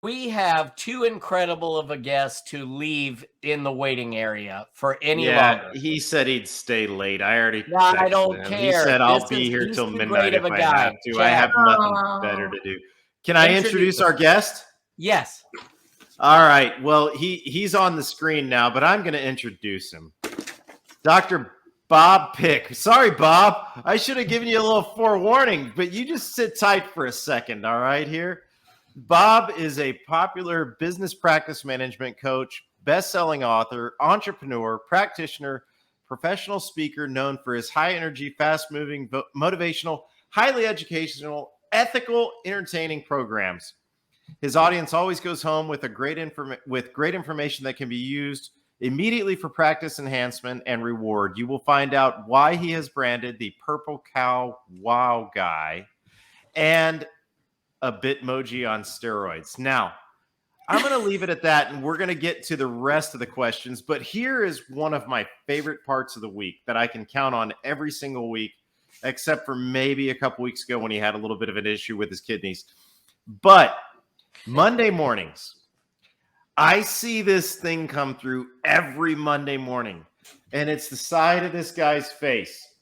We have too incredible of a guest to leave in the waiting area for any longer. He said he'd stay late. I already No, I texted don't him. He care. said, I'll be here He's till too midnight great of if a I guy. have to. Chad, I have nothing better to do. Can I introduce our guest? Yes. All right. Well, he's on the screen now, but I'm going to introduce him. Dr. Bob Pick. Sorry, Bob. I should have given you a little forewarning, but you just sit tight for a second, all right, here? Bob is a popular business practice management coach, best-selling author, entrepreneur, practitioner, professional speaker known for his high-energy, fast-moving, motivational, highly educational, ethical, entertaining programs. His audience always goes home with great information that can be used immediately for practice enhancement and reward. You will find out why he has branded the Purple Pow Wow guy and a Bitmoji on steroids. Now, I'm going to leave it at that, and we're going to get to the rest of the questions. But here is one of my favorite parts of the week that I can count on every single week, except for maybe a couple weeks ago when he had a little bit of an issue with his kidneys. But Monday mornings, I see this thing come through every Monday morning, and it's the side of this guy's face,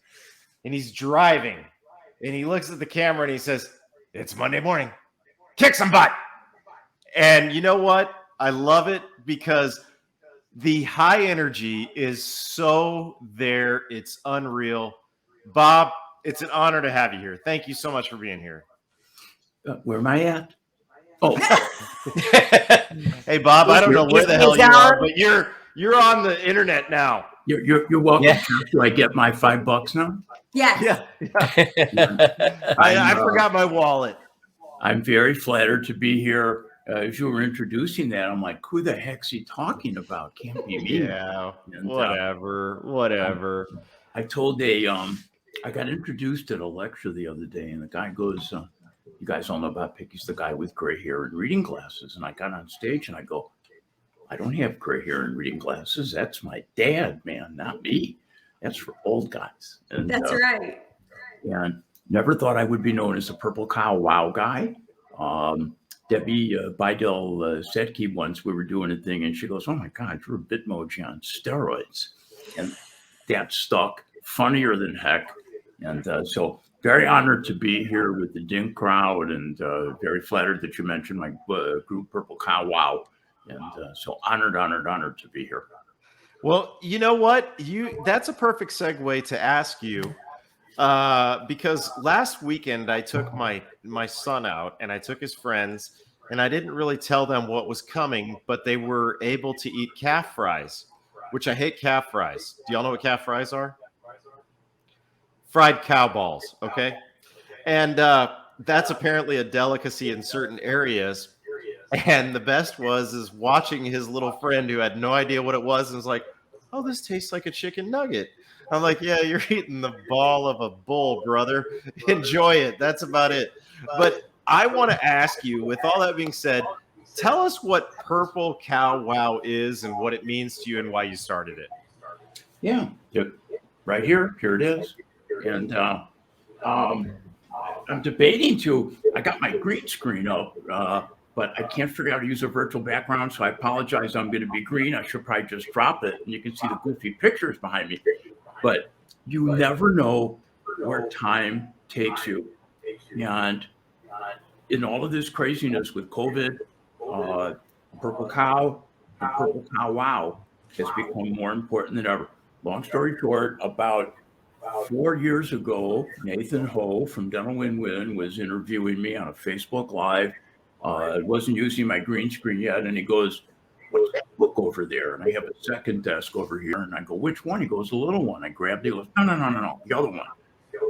and he's driving, and he looks at the camera, and he says, "It's Monday morning. Kick some butt." And you know what? I love it because the high energy is so there. It's unreal. Bob, it's an honor to have you here. Thank you so much for being here. Where am I at? Oh, hey, Bob, I don't know where the hell you are, but you're on the internet now. You're welcome. Yeah. Do I get my $5 now? Yeah. I forgot my wallet. I'm very flattered to be here. As you were introducing that, I'm like, who the heck's he talking about? Can't be me. Yeah, and, whatever. I told I got introduced at a lecture the other day, and the guy goes, you guys all know about Pick. He's the guy with gray hair and reading glasses. And I got on stage and I go, I don't have gray hair and reading glasses. That's my dad, man, not me. That's for old guys. And, that's right. And never thought I would be known as the Purple Pow Wow guy. Debbie Bidell Setke once, we were doing a thing, and she goes, "Oh my God, you're a Bitmoji on steroids." And that stuck, funnier than heck. And so very honored to be here with the Dink crowd, and very flattered that you mentioned my group Purple Pow Wow. And so honored to be here. Well, you know what? That's a perfect segue to ask you, because last weekend I took my son out, and I took his friends, and I didn't really tell them what was coming, but they were able to eat calf fries, which I hate calf fries. Do y'all know what calf fries are? Fried cow balls, okay? And that's apparently a delicacy in certain areas. And the best is watching his little friend who had no idea what it was and was like, "Oh, this tastes like a chicken nugget." I'm like, "Yeah, you're eating the ball of a bull, brother. Enjoy it." That's about it. But I want to ask you, with all that being said, tell us what Purple Pow Wow is and what it means to you and why you started it. Yeah, right here it is. And I'm debating I got my green screen up, but I can't figure out how to use a virtual background, so I apologize. I'm going to be green. I should probably just drop it, and you can see the goofy pictures behind me. But you never know where time takes you. And in all of this craziness with COVID, Purple Cow and Purple Pow Wow has become more important than ever. Long story short, about 4 years ago, Nathan Ho from Dental Win-Win was interviewing me on a Facebook Live. I wasn't using my green screen yet, and he goes, "What's that book over there?" And I have a second desk over here, and I go, "Which one?" He goes, "The little one." I grabbed it. He goes, No, the other one.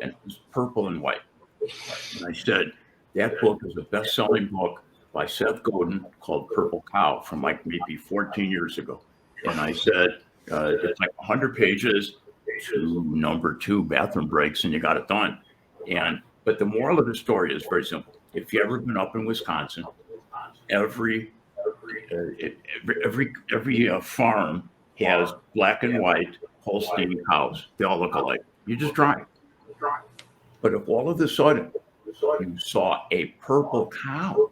And it was purple and white. And I said, that book is a best-selling book by Seth Godin called Purple Cow from like maybe 14 years ago. And I said, it's like 100 pages, number 2 bathroom breaks, and you got it done. But the moral of the story is very simple. If you ever been up in Wisconsin, every farm has black and white Holstein cows. They all look alike. You just drive. But if all of a sudden you saw a purple cow,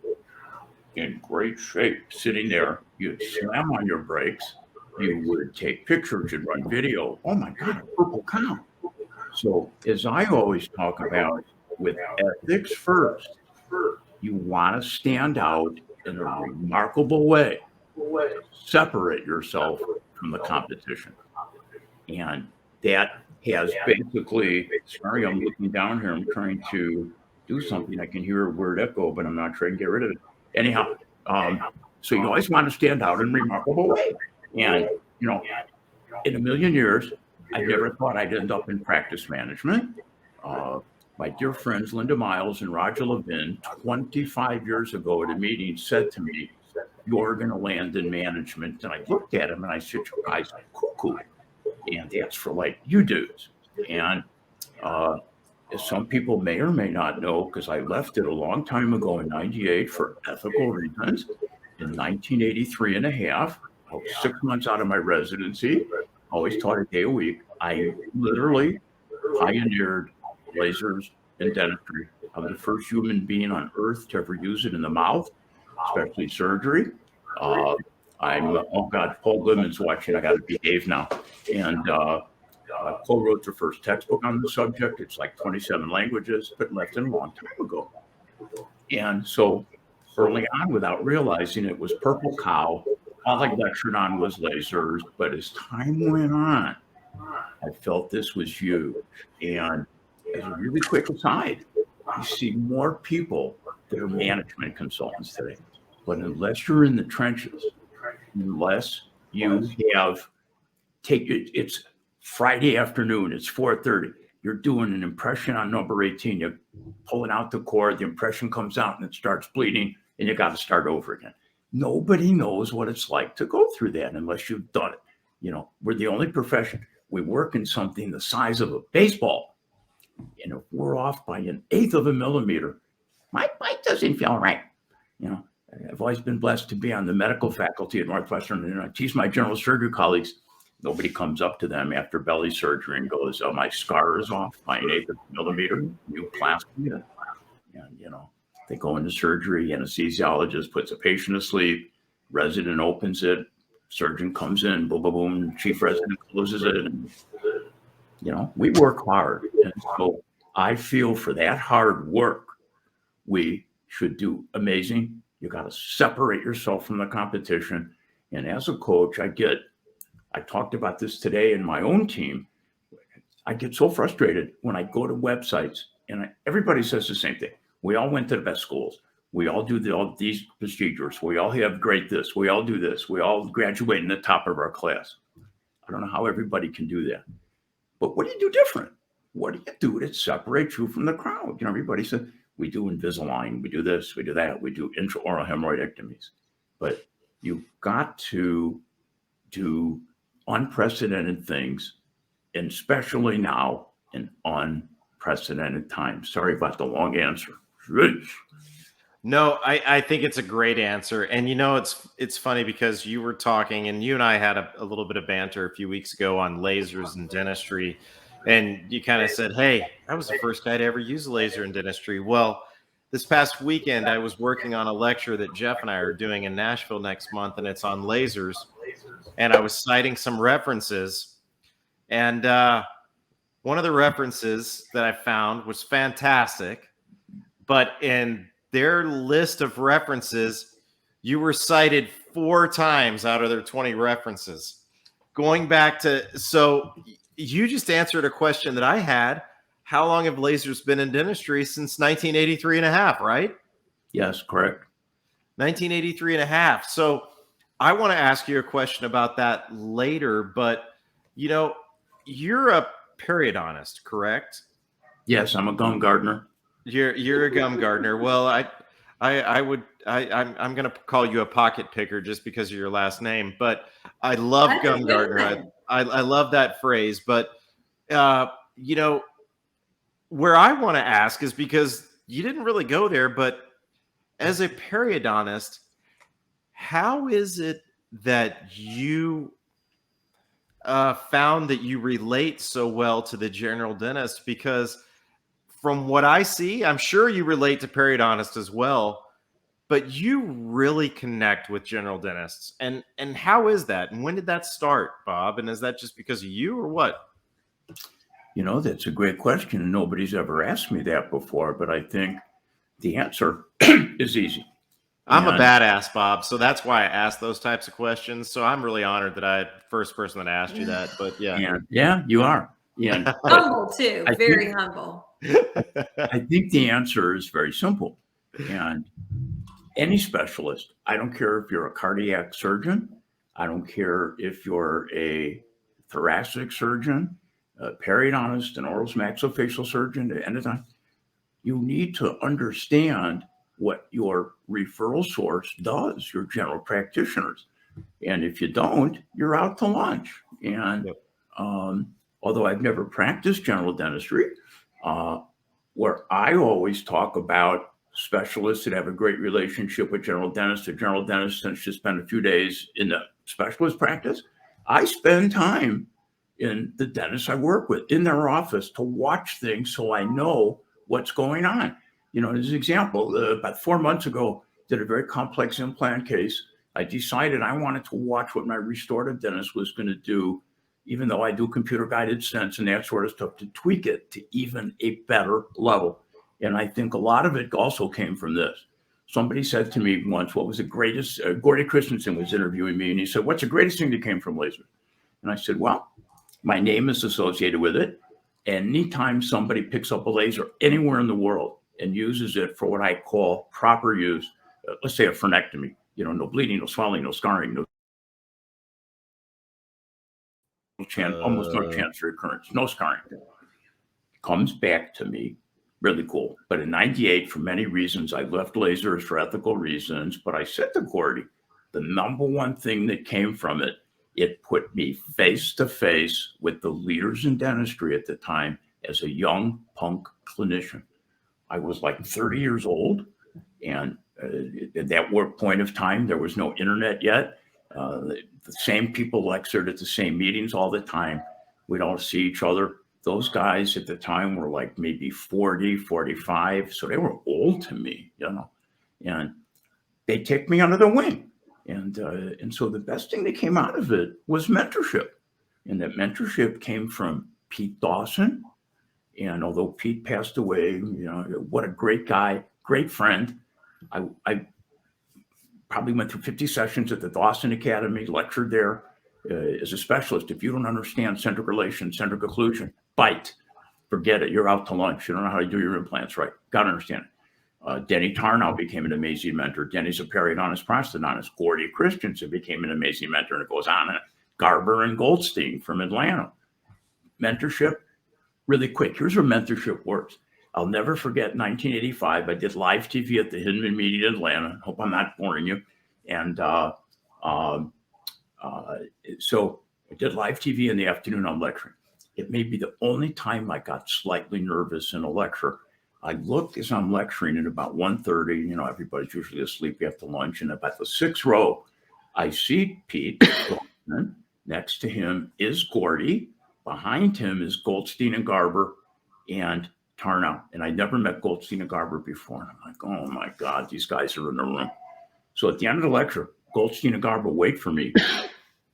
in great shape, sitting there. You'd slam on your brakes. You would take pictures and run video. Oh my God, a purple cow. So, as I always talk about, with ethics first, you want to stand out in a remarkable way, separate yourself from the competition. And that has basically, sorry, I'm looking down here. I'm trying to do something. I can hear a word echo, but I'm not trying to get rid of it. Anyhow, so you always want to stand out in a remarkable way. And, you know, in a million years, I never thought I'd end up in practice management. My dear friends Linda Miles and Roger Levin, 25 years ago at a meeting, said to me, "You're going to land in management." And I looked at him and I said, "You guys are cuckoo. And that's for like you dudes." And as some people may or may not know, because I left it a long time ago in 98 for ethical reasons, in 1983 and a half, I was 6 months out of my residency, always taught a day a week. I literally pioneered lasers in dentistry. I was the first human being on earth to ever use it in the mouth, especially surgery. Oh God, Paul Goodman's watching. I got to behave now. And co-wrote the first textbook on the subject. It's like 27 languages, but left it a long time ago. And so early on, without realizing it, was Purple Cow. All I lectured on was lasers. But as time went on, I felt this was huge. And as a really quick aside, you see more people that are management consultants today. But unless you're in the trenches, unless you have it's Friday afternoon, it's 4:30, you're doing an impression on number 18, you're pulling out the cord, the impression comes out and it starts bleeding, and you got to start over again. Nobody knows what it's like to go through that unless you've done it. You know, we're the only profession. We work in something the size of a baseball. And if we're off by 1/8 of a millimeter, my bite doesn't feel right. You know, I've always been blessed to be on the medical faculty at Northwestern, and I teach my general surgery colleagues. Nobody comes up to them after belly surgery and goes, "Oh, my scar is off by 1/8 of a millimeter, new plastic." And, you know, they go into surgery, anesthesiologist puts a patient to sleep, resident opens it, surgeon comes in, boom, boom, boom, chief resident closes it. And, you know, we work hard. And so I feel for that hard work, we should do amazing. You got to separate yourself from the competition. And as a coach, I talked about this today in my own team. I get so frustrated when I go to websites and everybody says the same thing. We all went to the best schools. We all do all these procedures. We all have great this. We all do this. We all graduate in the top of our class. I don't know how everybody can do that. But what do you do different? What do you do that separates you from the crowd? You know, everybody said, we do Invisalign, we do this, we do that, we do intraoral hemorrhoidectomies. But you've got to do unprecedented things, and especially now in unprecedented times. Sorry about the long answer. No, I think it's a great answer. And, you know, it's funny because you were talking and you and I had a little bit of banter a few weeks ago on lasers and dentistry. And you kind of said, hey, I was the first guy to ever use a laser in dentistry. Well, this past weekend, I was working on a lecture that Jeff and I are doing in Nashville next month, and it's on lasers. And I was citing some references. And one of the references that I found was fantastic. But in their list of references, you were cited 4 times out of their 20 references. Going back to, so you just answered a question that I had. How long have lasers been in dentistry? Since 1983 and a half, right? Yes, correct. 1983 and a half. So I want to ask you a question about that later, but you know, you're a periodontist, correct? Yes, I'm a gum gardener. You're a gum gardener. Well, I'm going to call you a pocket picker just because of your last name, but I love gum gardener. I love that phrase, but you know, where I want to ask is because you didn't really go there, but as a periodontist, how is it that you found that you relate so well to the general dentist? Because from what I see, I'm sure you relate to periodontists as well. but you really connect with general dentists. And how is that? And when did that start, Bob? And is that just because of you or what? That's a great question. And nobody's ever asked me that before, but I think the answer is easy. I'm a badass, Bob. So that's why I asked those types of questions. So I'm really honored that I'm the first person that asked you that. But yeah, you are. Yeah. Humble too. Very humble. I think the answer is very simple. And any specialist, I don't care if you're a cardiac surgeon, I don't care if you're a thoracic surgeon, a periodontist, an oral maxillofacial surgeon, at any time, you need to understand what your referral source does, your general practitioners. And if you don't, you're out to lunch. And although I've never practiced general dentistry, where I always talk about specialists that have a great relationship with general dentists, or general dentists since just spend a few days in the specialist practice, I spend time in the dentists I work with, in their office, to watch things so I know what's going on. As an example, about 4 months ago, did a very complex implant case. I decided I wanted to watch what my restorative dentist was going to do, even though I do computer-guided stents and that sort of stuff, to tweak it to even a better level. And I think a lot of it also came from this. Somebody said to me once, what was the greatest, Gordy Christensen was interviewing me, and he said, what's the greatest thing that came from laser? And I said, well, my name is associated with it. And anytime somebody picks up a laser anywhere in the world and uses it for what I call proper use, let's say a frenectomy, no bleeding, no swelling, no scarring, almost no chance for recurrence, no scarring, comes back to me. Really cool. But in 98, for many reasons, I left lasers for ethical reasons. But I said to Gordy, the number one thing that came from it, it put me face to face with the leaders in dentistry at the time as a young punk clinician. I was like 30 years old. And at that point of time, there was no internet yet. The same people lectured at the same meetings all the time. We'd all see each other. Those guys at the time were like maybe 40, 45. So they were old to me, and they take me under the wing. And so the best thing that came out of it was mentorship. And that mentorship came from Pete Dawson. And although Pete passed away, what a great guy, great friend. I probably went through 50 sessions at the Dawson Academy, lectured there as a specialist. If you don't understand centric relation, centric occlusion, bite, forget it. You're out to lunch. You don't know how to do your implants right. Got to understand it. Denny Tarnow became an amazing mentor. Denny's a periodontist, prosthodontist. Gordy Christensen became an amazing mentor, and it goes on. Garber and Goldstein from Atlanta. Mentorship, really quick. Here's where mentorship works. I'll never forget 1985. I did live TV at the Hinman meeting in Atlanta. Hope I'm not boring you. And so I did live TV in the afternoon. I'm lecturing. It may be the only time I got slightly nervous in a lecture. I looked as I'm lecturing at about 1:30. Everybody's usually asleep after lunch. And about the 6th row, I see Pete. Next to him is Gordy. Behind him is Goldstein and Garber and Tarnow. And I never met Goldstein and Garber before. And I'm like, oh my God, these guys are in the room. So at the end of the lecture, Goldstein and Garber wait for me.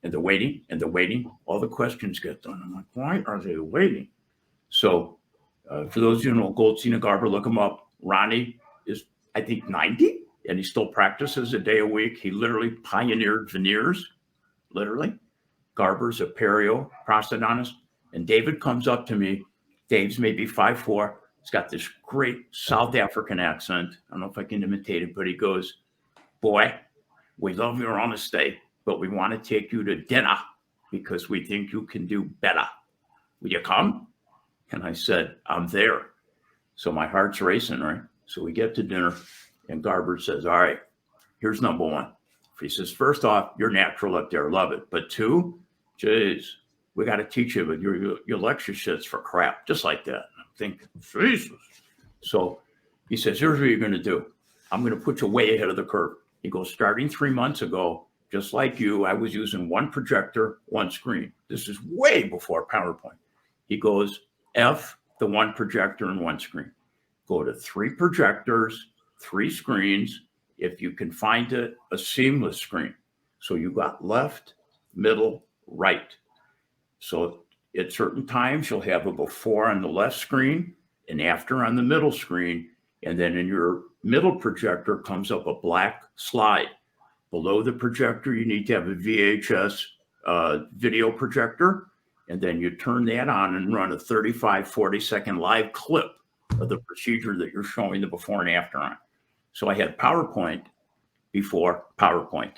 And they're waiting, and they're waiting. All the questions get done. I'm like, why are they waiting? So for those of you who know Goldstein and Garber, look them up. Ronnie is, I think, 90, and he still practices a day a week. He literally pioneered veneers, literally. Garber's a perio prosthodontist. And David comes up to me. Dave's maybe 5'4". He's got this great South African accent. I don't know if I can imitate it, but he goes, boy, we love your honesty, but we want to take you to dinner because we think you can do better. Will you come? And I said, I'm there. So my heart's racing, right? So we get to dinner, and Garber says, all right, here's number one. He says, first off, you're natural up there. Love it. But 2, geez, we got to teach you, but your lecture shit's for crap, just like that. I'm thinking, Jesus. So he says, here's what you're going to do. I'm going to put you way ahead of the curve. He goes, starting 3 months ago, just like you, I was using one projector, one screen. This is way before PowerPoint. He goes, F the one projector and one screen. Go to 3 projectors, 3 screens, if you can find it, a seamless screen. So you got left, middle, right. So at certain times, you'll have a before on the left screen and after on the middle screen. And then in your middle projector comes up a black slide. Below the projector, you need to have a VHS video projector. And then you turn that on and run a 35, 40-second live clip of the procedure that you're showing the before and after on. So I had PowerPoint before PowerPoint.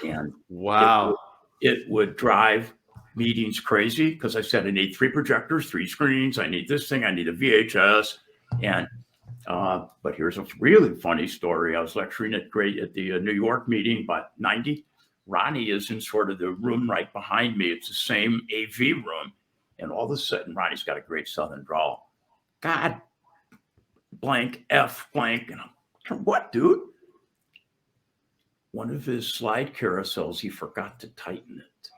And wow, it would drive meetings crazy because I said I need 3 projectors, 3 screens. I need this thing. I need a VHS. And but here's a really funny story. I was lecturing at the New York meeting, about 90. Ronnie is in sort of the room right behind me. It's the same AV room. And all of a sudden, Ronnie's got a great Southern drawl. God blank, F blank. And I'm, what, dude? One of his slide carousels, he forgot to tighten it.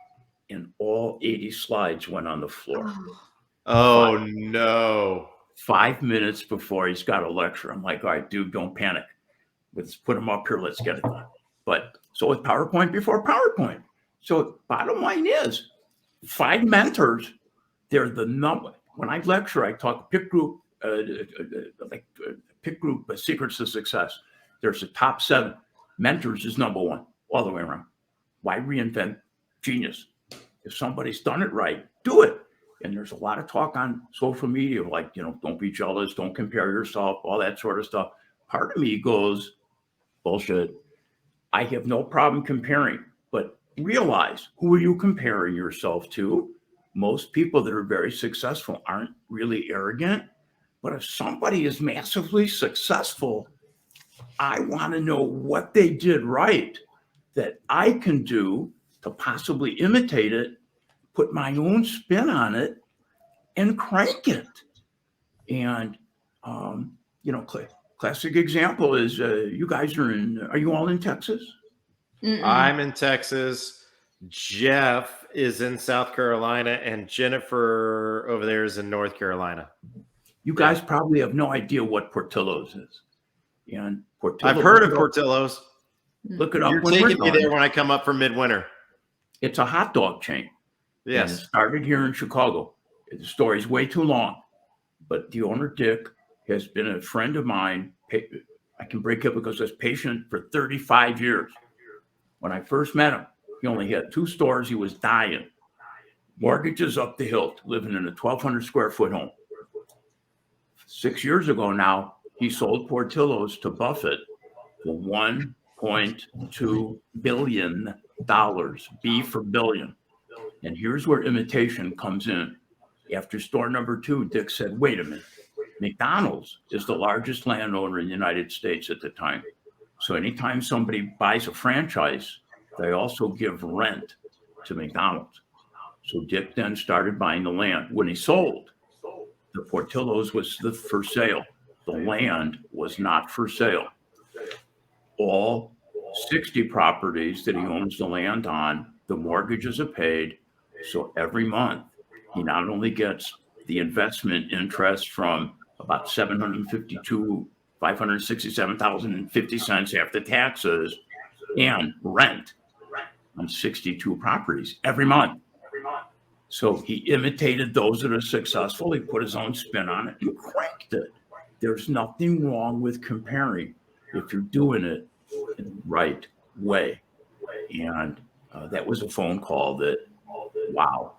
And all 80 slides went on the floor. Oh, no. 5 minutes before he's got a lecture. I'm like, all right, dude, don't panic. Let's put him up here. Let's get it done. But so with PowerPoint before PowerPoint. So bottom line is 5 mentors. They're the number. When I lecture, I talk pick group, secrets to success. There's a top 7. Mentors is number 1 all the way around. Why reinvent genius? If somebody's done it right, do it. And there's a lot of talk on social media, like, don't be jealous, don't compare yourself, all that sort of stuff. Part of me goes, bullshit. I have no problem comparing, but realize, who are you comparing yourself to? Most people that are very successful aren't really arrogant, but if somebody is massively successful, I want to know what they did right that I can do to possibly imitate it, put my own spin on it, and crank it. And, classic example is you guys are you all in Texas? I'm in Texas. Jeff is in South Carolina, and Jennifer over there is in North Carolina. You guys probably have no idea what Portillos is. And Portillos, I've heard of Portillos. Look it up. You're taking me there when I come up for midwinter. It's a hot dog chain. Yes. And it started here in Chicago. The story's way too long, but the owner, Dick, has been a friend of mine. I can break up because I was patient for 35 years. When I first met him, he only had 2 stores. He was dying. Mortgages up the hilt, living in a 1,200 square foot home. 6 years ago now, he sold Portillos to Buffett for $1.2 billion. B for billion. And here's where imitation comes in. After store number 2, Dick said, wait a minute. McDonald's is the largest landowner in the United States at the time. So anytime somebody buys a franchise, they also give rent to McDonald's. So Dick then started buying the land. When he sold, the Portillos was for sale. The land was not for sale. All 60 properties that he owns the land on, the mortgages are paid. So every month, he not only gets the investment interest from about $567,050 after taxes and rent on 62 properties every month. So he imitated those that are successful. He put his own spin on it and cranked it. There's nothing wrong with comparing if you're doing it in the right way. And that was a phone call that, wow,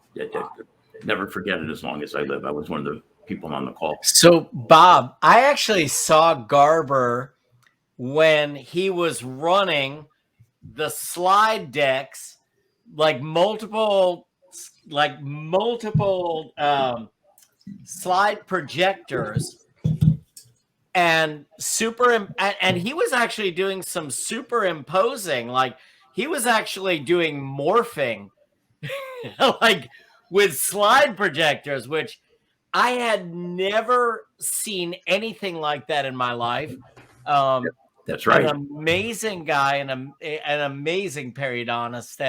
never forget it as long as I live. I was one of the people on the call. So, Bob, I actually saw Garber when he was running the slide decks, like multiple slide projectors, and he was actually doing some superimposing, like he was actually doing morphing like with slide projectors, which I had never seen anything like that in my life. That's right. An amazing guy and an amazing periodontist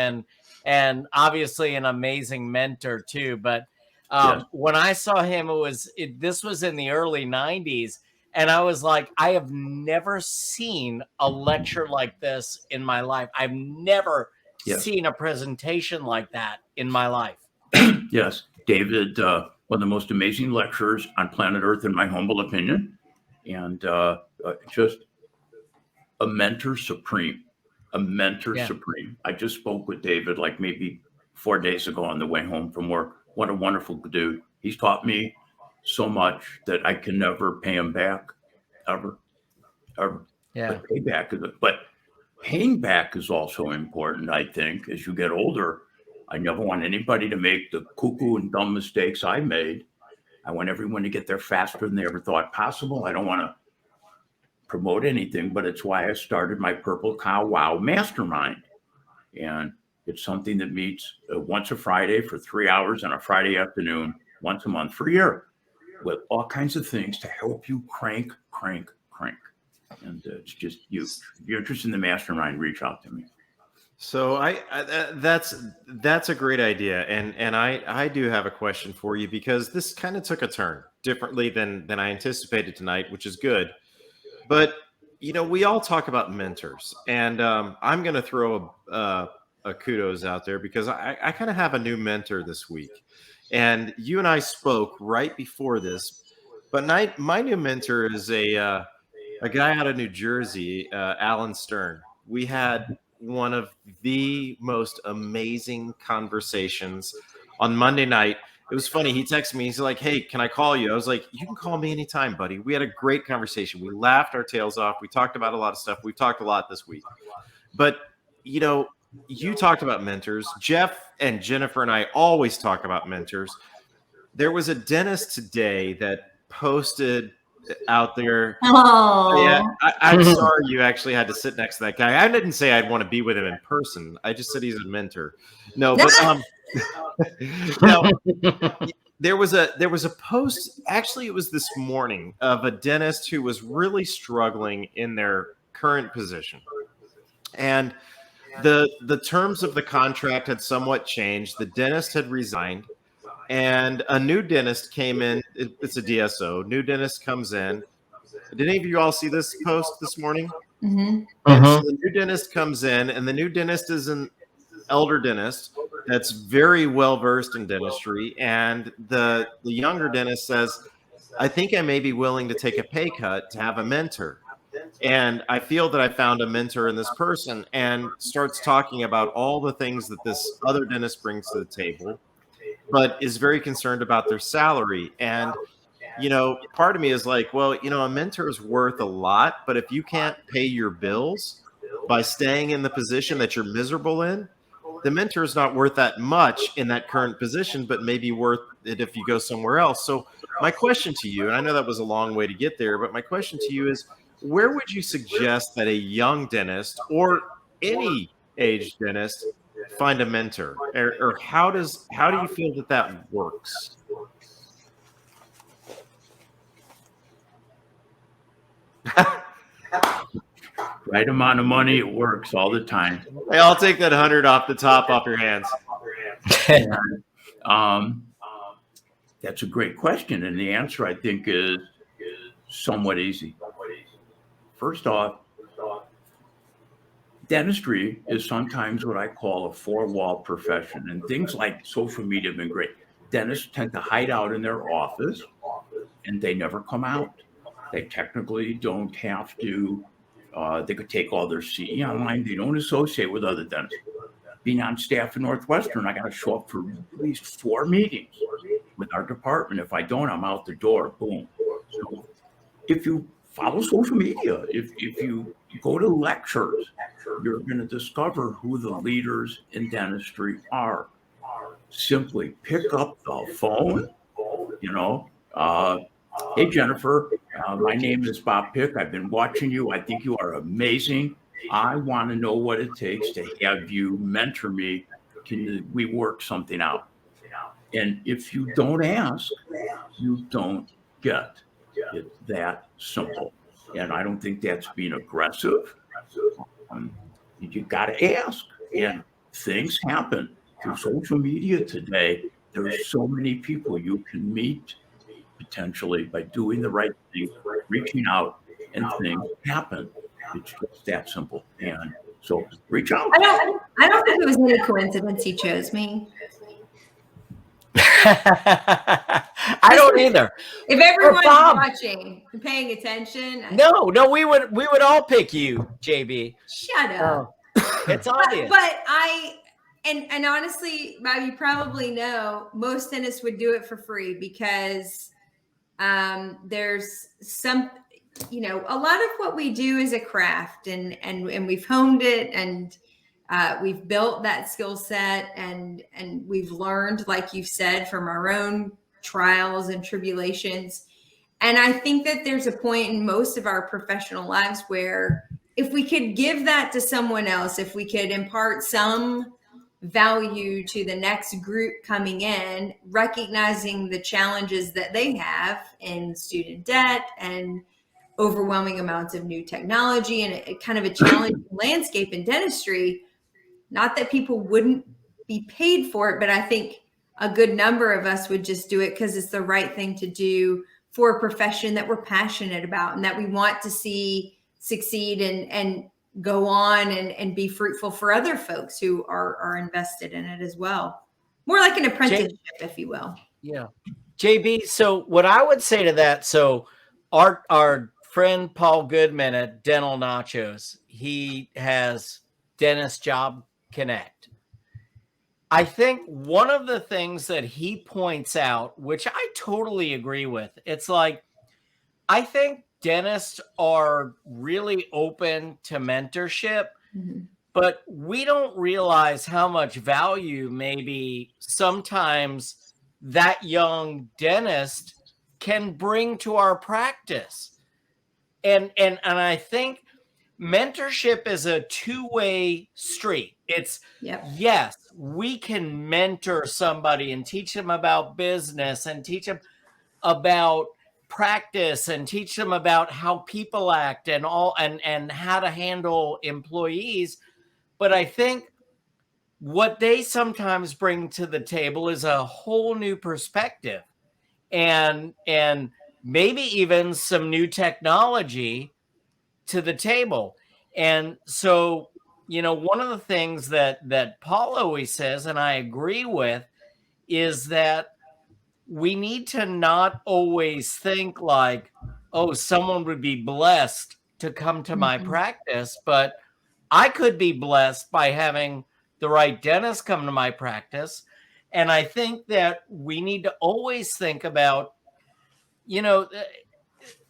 and obviously an amazing mentor too. But Yes. when I saw him, this was in the early 90s, And I was like, I have never seen a lecture like this in my life. I've never seen a presentation like that in my life. Yes, David, one of the most amazing lecturers on planet Earth, in my humble opinion, and just a mentor supreme. A mentor supreme. I just spoke with David like maybe 4 days ago on the way home from work. What a wonderful dude. He's taught me so much that I can never pay him back, ever. Yeah. But paying back is also important, I think, as you get older. I never want anybody to make the cuckoo and dumb mistakes I made. I want everyone to get there faster than they ever thought possible. I don't want to promote anything, but it's why I started my Purple Pow Wow mastermind. And it's something that meets once a Friday for 3 hours on a Friday afternoon, once a month for a year, with all kinds of things to help you crank. And it's just huge. If you're interested in the mastermind, reach out to me. So that's a great idea, and I do have a question for you, because this kind of took a turn differently than I anticipated tonight, which is good. But we all talk about mentors, and I'm going to throw a kudos out there, because I kind of have a new mentor this week, and you and I spoke right before this. But my new mentor is a guy out of New Jersey, Alan Stern. We had one of the most amazing conversations on Monday night. It was funny. He texted me. He's like, "Hey, can I call you?" I was like, "You can call me anytime, buddy." We had a great conversation. We laughed our tails off. We talked about a lot of stuff. We've talked a lot this week. But, you talked about mentors. Jeff and Jennifer and I always talk about mentors. There was a dentist today that posted out there. Oh, Yeah, I'm sorry you actually had to sit next to that guy. I didn't say I'd want to be with him in person. I just said he's a mentor. No, but no, there was a post. Actually, it was this morning, of a dentist who was really struggling in their current position, and the terms of the contract had somewhat changed. The dentist had resigned, and a new dentist came in. It's a DSO. New dentist comes in. Did any of you all see this post this morning? Mm-hmm. And so the new dentist comes in, and the new dentist is an elder dentist that's very well versed in dentistry. And the younger dentist says, "I think I may be willing to take a pay cut to have a mentor. And I feel that I found a mentor in this person," and starts talking about all the things that this other dentist brings to the table, but is very concerned about their salary. And part of me is like, well, a mentor is worth a lot, but if you can't pay your bills by staying in the position that you're miserable in, the mentor is not worth that much in that current position, but maybe worth it if you go somewhere else. So my question to you, and I know that was a long way to get there, but my question to you is, where would you suggest that a young dentist or any age dentist find a mentor, or how do you feel that works? Right amount of money, it works all the time. Hey, I'll take that 100 off the top off your hands. That's a great question, and the answer, I think, is somewhat easy. First off, dentistry is sometimes what I call a four-wall profession, and things like social media have been great. Dentists tend to hide out in their office, and they never come out. They technically don't have to. They could take all their CE online. They don't associate with other dentists. Being on staff at Northwestern, I got to show up for at least 4 meetings with our department. If I don't, I'm out the door. Boom. So if you follow social media, if you go to lectures, you're going to discover who the leaders in dentistry are. Simply pick up the phone, "Hey, Jennifer, my name is Bob Pick. I've been watching you. I think you are amazing. I want to know what it takes to have you mentor me. Can we work something out?" And if you don't ask, you don't get. It's that simple. And I don't think that's being aggressive. You got to ask. And things happen through social media today. There's so many people you can meet potentially by doing the right thing, reaching out, and things happen. It's just that simple. And so reach out. I don't think it was any coincidence he chose me. I don't either. If everyone's Bob. watching and paying attention, No, we would all pick you, JB. Shut up. It's obvious. But and honestly, Bob, you probably know most dentists would do it for free because there's some, you know, a lot of what we do is a craft, and we've honed it, and we've built that skill set, and we've learned, like you've said, from our own trials and tribulations. And I think that there's a point in most of our professional lives where if we could give that to someone else, if we could impart some value to the next group coming in, recognizing the challenges that they have in student debt and overwhelming amounts of new technology and a kind of a challenging landscape in dentistry, not that people wouldn't be paid for it, but I think a good number of us would just do it because it's the right thing to do for a profession that we're passionate about and that we want to see succeed and go on and be fruitful for other folks who are invested in it as well. More like an apprenticeship, if you will. Yeah. JB, so what I would say to that, so our friend Paul Goodman at Dental Nachos, he has Dentist Job Connect. I think one of the things that he points out, which I totally agree with, it's like, I think dentists are really open to mentorship, but we don't realize how much value maybe sometimes that young dentist can bring to our practice. And I think mentorship is a two-way street. It's yes, we can mentor somebody and teach them about business and teach them about practice and teach them about how people act and all and how to handle employees. But I think what they sometimes bring to the table is a whole new perspective and maybe even some new technology to the table. And so, you know, one of the things that Paul always says, and I agree with, is that we need to not always think like, oh, someone would be blessed to come to my practice, but I could be blessed by having the right dentist come to my practice. And I think that we need to always think about, you know,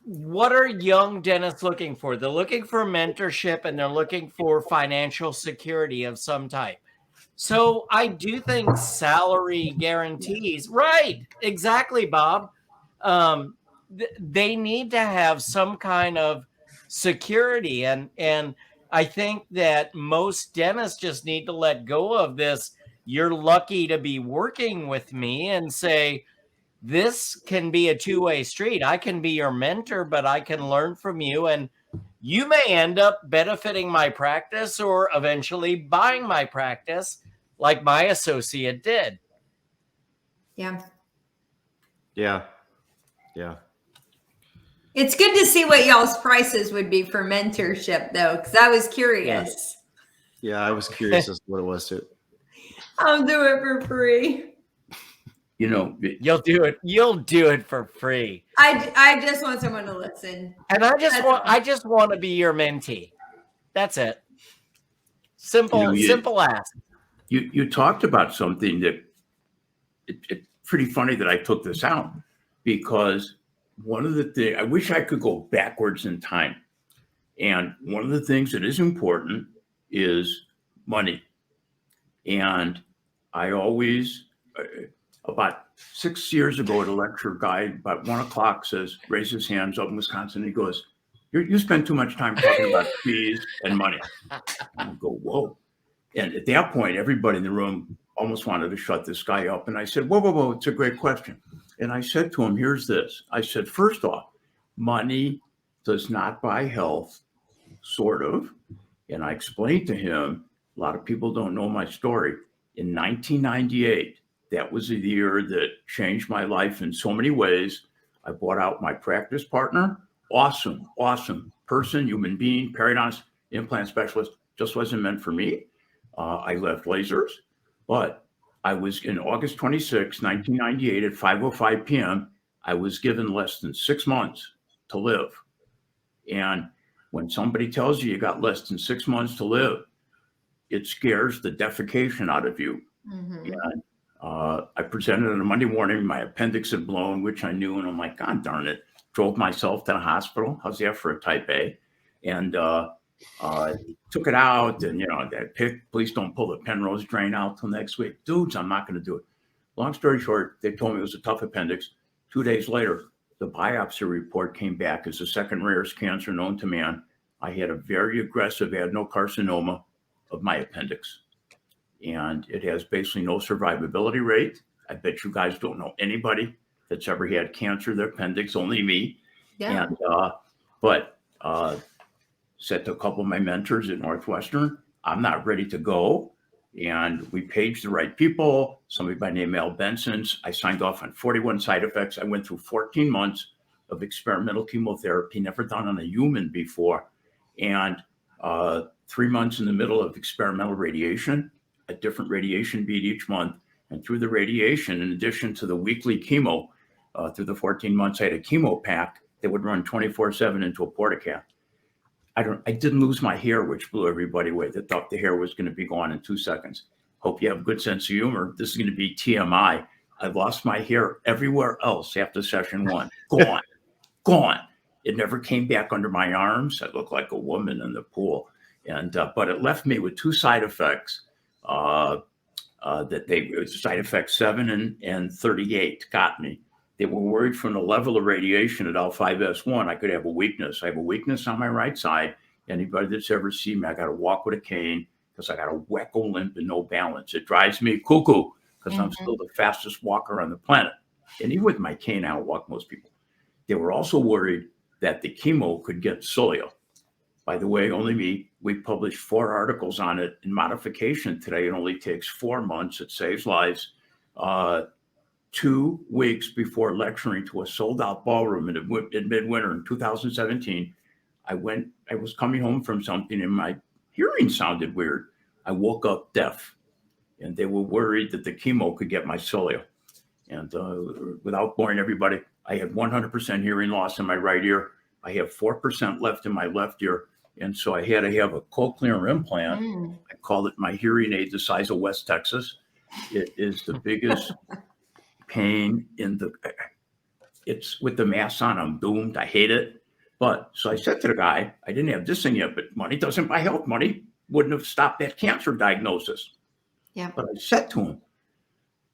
what are young dentists looking for? They're looking for mentorship and they're looking for financial security of some type. So I do think salary guarantees, right? Exactly, Bob. They need to have some kind of security. And I think that most dentists just need to let go of this. You're lucky to be working with me and say, this can be a two-way street. I can be your mentor, but I can learn from you. And you may end up benefiting my practice or eventually buying my practice like my associate did. Yeah. Yeah. Yeah. It's good to see what y'all's prices would be for mentorship, though, because I was curious. Yeah, I was curious as to what it was too. I'll do it for free. You know, You'll do it. You'll do it for free. I just want someone to listen. And I just want to be your mentee. That's it. Simple, simple ask. You talked about something that it's pretty funny that I took this out, because one of the things, I wish I could go backwards in time. And one of the things that is important is money. And I always, about 6 years ago at a lecture, guy about 1 o'clock raised his hands up in Wisconsin. He goes, you spend too much time talking about fees and money. And I go, whoa. And at that point, everybody in the room almost wanted to shut this guy up. And I said, whoa, it's a great question. And I said to him, here's this. I said, first off, money does not buy health, sort of. And I explained to him, a lot of people don't know my story. In 1998, that was a year that changed my life in so many ways. I bought out my practice partner. Awesome person, human being, periodontist, implant specialist. Just wasn't meant for me. I left lasers, but I was in August 26, 1998 at 5:05 p.m. I was given less than 6 months to live. And when somebody tells you got less than 6 months to live, it scares the defecation out of you. Mm-hmm. And I presented on a Monday morning, my appendix had blown, which I knew, and I'm like, God darn it. Drove myself to the hospital. How's that for a type A? And took it out, and that pick, please don't pull the Penrose drain out till next week. Dudes, I'm not going to do it. Long story short, they told me it was a tough appendix. 2 days later, the biopsy report came back as the second rarest cancer known to man. I had a very aggressive adenocarcinoma of my appendix. And it has basically no survivability rate. I bet you guys don't know anybody that's ever had cancer of the appendix, only me. Yeah. And but said to a couple of my mentors at Northwestern, I'm not ready to go. And we paged the right people, somebody by the name of Al Benson's. I signed off on 41 side effects. I went through 14 months of experimental chemotherapy, never done on a human before. And 3 months in the middle of experimental radiation, a different radiation bead each month. And through the radiation, in addition to the weekly chemo, through the 14 months, I had a chemo pack that would run 24/7 into a portacat. I didn't lose my hair, which blew everybody away. They thought the hair was going to be gone in 2 seconds. Hope you have a good sense of humor. This is going to be TMI. I lost my hair everywhere else after session 1. Gone. It never came back under my arms. I looked like a woman in the pool. And but it left me with 2 side effects. Side effect 7 and 38 got me. They were worried from the level of radiation at L5S1, I could have a weakness. I have a weakness on my right side. Anybody that's ever seen me, I got to walk with a cane because I got a wacko limp and no balance. It drives me cuckoo because I'm still the fastest walker on the planet. And even with my cane, I outwalk most people. They were also worried that the chemo could get soil. By the way, only me. We published 4 articles on it in modification today. It only takes 4 months. It saves lives. 2 weeks before lecturing to a sold-out ballroom in midwinter in 2017, I was coming home from something and my hearing sounded weird. I woke up deaf, and they were worried that the chemo could get my cilia. And without boring everybody, I had 100% hearing loss in my right ear. I have 4% left in my left ear. And so I had to have a cochlear implant. I call it my hearing aid the size of West Texas. It is the biggest pain it's with the mask on, I'm doomed. I hate it. But so I said to the guy, I didn't have this thing yet, but money doesn't buy health. Money wouldn't have stopped that cancer diagnosis. Yeah. But I said to him,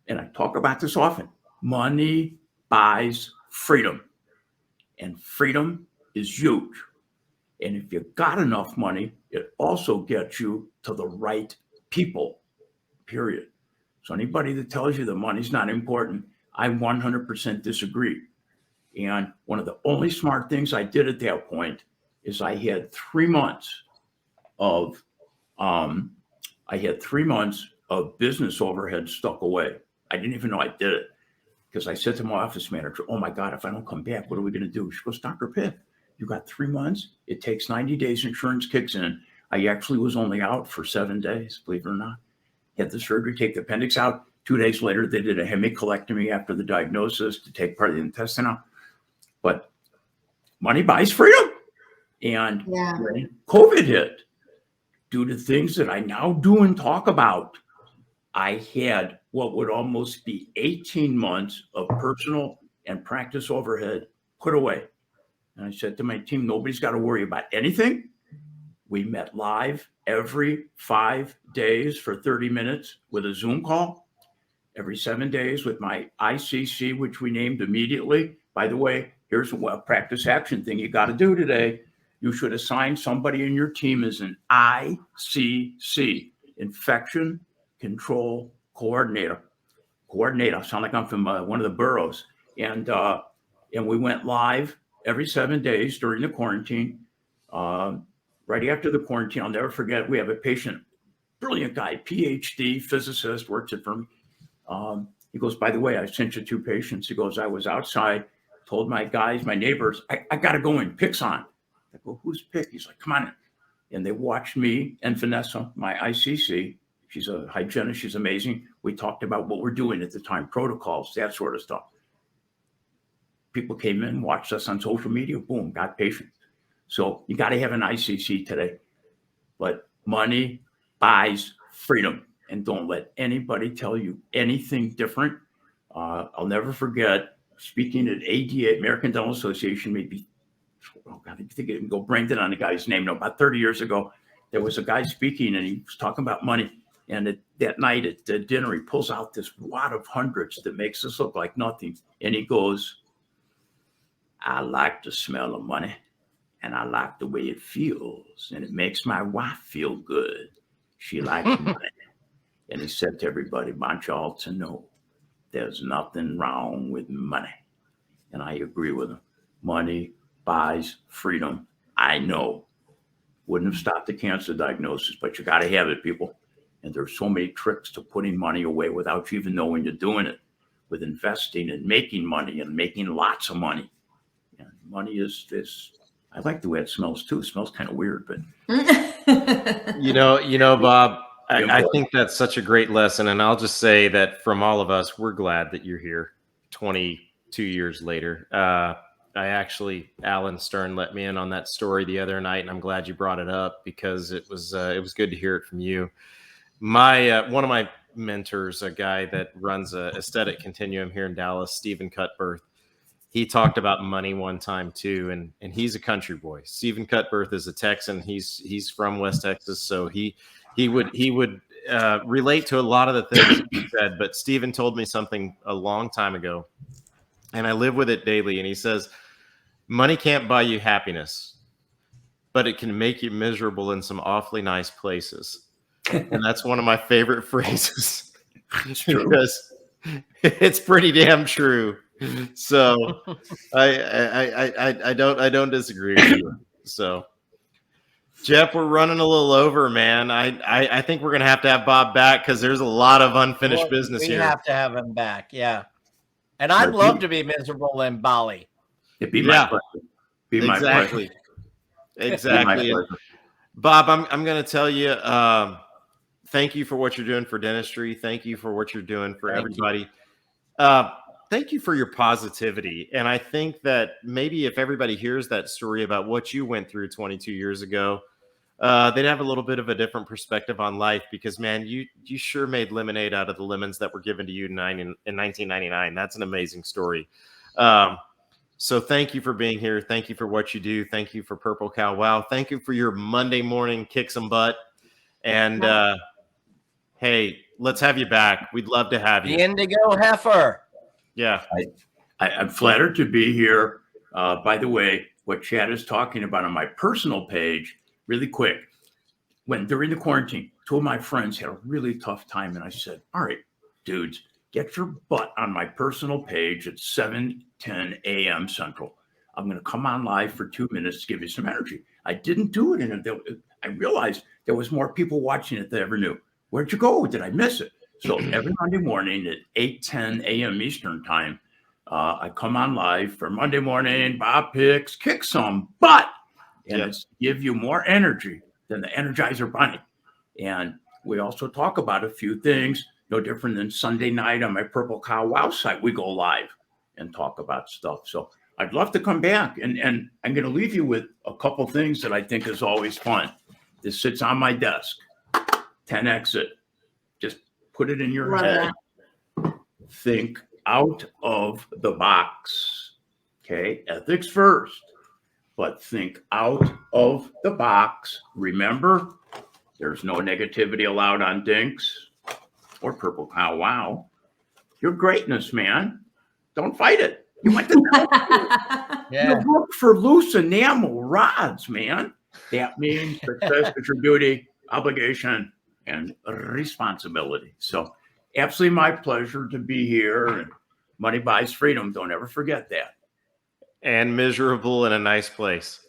and I talk about this often, money buys freedom. And freedom is huge. And if you've got enough money, it also gets you to the right people, period. So anybody that tells you the money's not important, I 100% disagree. And one of the only smart things I did at that point is I had 3 months of business overhead stuck away. I didn't even know I did it because I said to my office manager, oh my God, if I don't come back, what are we going to do? She goes, Dr. Pitt, you got 3 months. It takes 90 days. Insurance kicks in. I actually was only out for 7 days, believe it or not. Had the surgery, take the appendix out. 2 days later, they did a hemicolectomy after the diagnosis to take part of the intestine out. But money buys freedom. And when COVID hit, due to things that I now do and talk about, I had what would almost be 18 months of personal and practice overhead put away. And I said to my team, nobody's got to worry about anything. We met live every 5 days for 30 minutes with a Zoom call, every 7 days with my ICC, which we named immediately. By the way, here's a practice action thing you got to do today. You should assign somebody in your team as an ICC, Infection Control Coordinator. Sound like I'm from one of the boroughs. And we went live every 7 days during the quarantine. Right after the quarantine, I'll never forget, we have a patient, brilliant guy, PhD, physicist, works at firm. He goes, by the way, I sent you 2 patients. He goes, I was outside told my guys, my neighbors, I got to go in. Pick's on. I go, who's Pick? He's like, come on in. And they watched me and Vanessa, my ICC. She's a hygienist. She's amazing. We talked about what we're doing at the time, protocols, that sort of stuff. People came in, watched us on social media, boom, got patients. So you got to have an ICC today. But money buys freedom. And don't let anybody tell you anything different. I'll never forget speaking at ADA, American Dental Association, maybe, oh God, I think it can go Brandon on the guy's name. No, about 30 years ago, there was a guy speaking and he was talking about money. And that night at dinner, he pulls out this wad of hundreds that makes us look like nothing. And he goes, I like the smell of money and I like the way it feels. And it makes my wife feel good. She likes money. And he said to everybody, I want y'all to know there's nothing wrong with money. And I agree with him. Money buys freedom. I know. Wouldn't have stopped the cancer diagnosis, but you got to have it, people. And there's so many tricks to putting money away without you even knowing you're doing it, with investing and making money and making lots of money. And money is this. I like the way it smells too. It smells kind of weird, but you know, Bob, I think that's such a great lesson. And I'll just say that from all of us, we're glad that you're here 22 years later. Alan Stern let me in on that story the other night, and I'm glad you brought it up because it was good to hear it from you. One of my mentors, a guy that runs a aesthetic continuum here in Dallas, Stephen Cutbirth, he talked about money one time too, and he's a country boy. Stephen Cutbirth is a Texan. He's from West Texas, so he would relate to a lot of the things he said. But Stephen told me something a long time ago, and I live with it daily. And he says, money can't buy you happiness, but it can make you miserable in some awfully nice places. And that's one of my favorite phrases because it's pretty damn true. So I don't disagree with you. So Jeff, we're running a little over, man. I think we're gonna have to have Bob back because there's a lot of unfinished business here. We have to have him back, yeah. And I'd love to be miserable in Bali. It'd be my pleasure. Be my Exactly. pleasure. Exactly. Bob, I'm gonna tell you, thank you for what you're doing for dentistry. Thank you for what you're doing for everybody. Thank you for your positivity. And I think that maybe if everybody hears that story about what you went through 22 years ago, they'd have a little bit of a different perspective on life because, man, you sure made lemonade out of the lemons that were given to you in 1999. That's an amazing story. So thank you for being here. Thank you for what you do. Thank you for Purple Pow Wow. Thank you for your Monday morning kick some butt. And hey, let's have you back. We'd love to have you. The Indigo Heifer. Yeah. I'm flattered to be here. By the way, what Chad is talking about on my personal page, really quick, when during the quarantine, two of my friends had a really tough time. And I said, all right, dudes, get your butt on my personal page at 7:10 a.m. Central. I'm going to come on live for 2 minutes to give you some energy. I didn't do it. And I realized there was more people watching it than I ever knew. Where'd you go? Did I miss it? So every Monday morning at 8:10 a.m. Eastern time, I come on live for Monday morning. Bob picks, kick some butt, and it's to give you more energy than the Energizer Bunny. And we also talk about a few things, no different than Sunday night on my Purple Pow Wow site. We go live and talk about stuff. So I'd love to come back, and I'm going to leave you with a couple things that I think is always fun. This sits on my desk. 10 exit. Just put it in your head. Think out of the box. Okay, ethics first, but think out of the box. Remember, there's no negativity allowed on Dinks or Purple Pow Wow. Your greatness, man. Don't fight it. You went to you look for loose enamel rods, man. That means success is your duty, obligation, and responsibility. So absolutely my pleasure to be here. And money buys freedom. Don't ever forget that. And miserable in a nice place.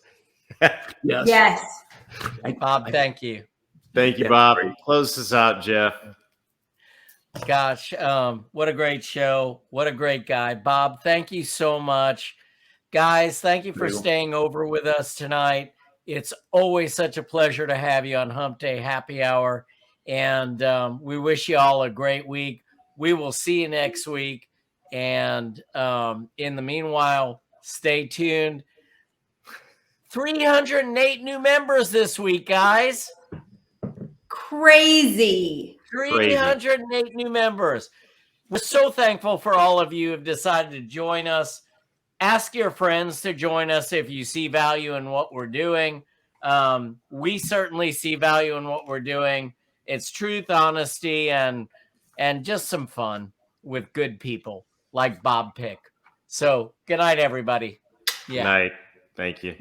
Yes. Bob, thank you. Thank you, Bob. Close this out, Jeff. Gosh, what a great show. What a great guy. Bob, thank you so much. Guys, thank you for Very well. staying over with us tonight. It's always such a pleasure to have you on Humpday Happy Hour. And we wish you all a great week. We will see you next week. And in the meanwhile, stay tuned. 308 new members this week, guys. Crazy. 308 new members. We're so thankful for all of you who have decided to join us. Ask your friends to join us if you see value in what we're doing. We certainly see value in what we're doing. It's truth, honesty, and just some fun with good people like Bob Pick. So good night, everybody. Good night. Thank you.